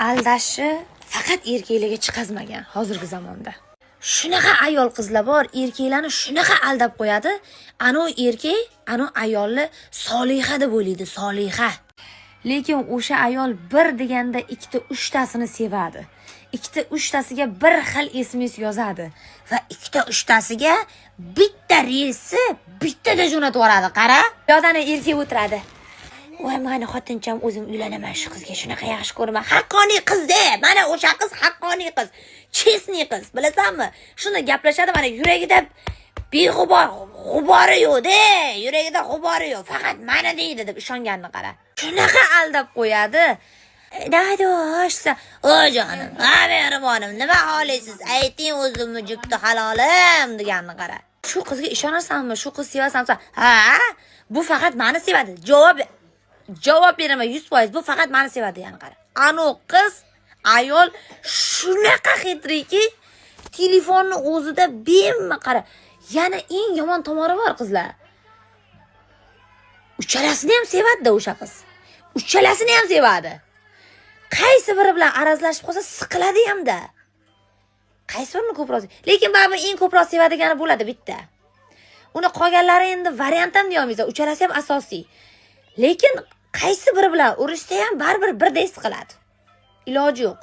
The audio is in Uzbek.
aldashi faqat erkaklarga chiqazmagan hozirgi zamonda. Shunaqa ayol qizlar bor, erkaklarni shunaqa aldab qo'yadi. Anu erkak, anu ayolni soliha deb o'ylaydi, soliha. Lekin o'sha ayol bir deganda ikkita, uchtasini sevadi. Ikkita, uchtasiga bir xil SMS yozadi va ikkita, uchtasiga bitta reelsi bittada jo'natib yuboradi. Qara, yodani erkak o'tiradi. Voy, meni xotincham o'zim uylanaman shu qizga, shunaqa yaxshi ko'raman. Haqqoniy qiz-da. Mana o'sha qiz haqqoniy qiz, chesniy qiz, bilasanmi? Shuni gaplashadi, mana yuragida g'ubori yo'q-da, yuragida g'ubori yo'q. Faqat meni deydi deb ishonganini qara. Shunaqa aldab qo'yadi. Daydosh, o jonim, mehribonim, nima xohlaysiz? Ayting o'zimni jupti halolim deganini qara. Shu qizga ishonasanmi? Shu qiz sevasanmi? Ha, bu faqat meni sevadi. Javob beraman 100%. Bu faqat meni sevadi yani qara. Anu qiz, ayol shunaqa xitriki, telefonni o'zida bemma qara. Yana eng yomon tomoni bor qizlar. Uchalasini ham sevadi-da o'sha qiz. Uchalasini ham sevadi. Qaysi biri bilan arazlashib qolsa siqiladi hamda. Qaysi birini ko'proq? Lekin baribir eng ko'proq sevadigani bo'ladi bitta. Uni qolganlari endi variant ham deyolmaysiz. Uchalasi ham asosiy. Lekin qaysi biri bilan urishsa ham baribir birday siqiladi. Iloji yo'q.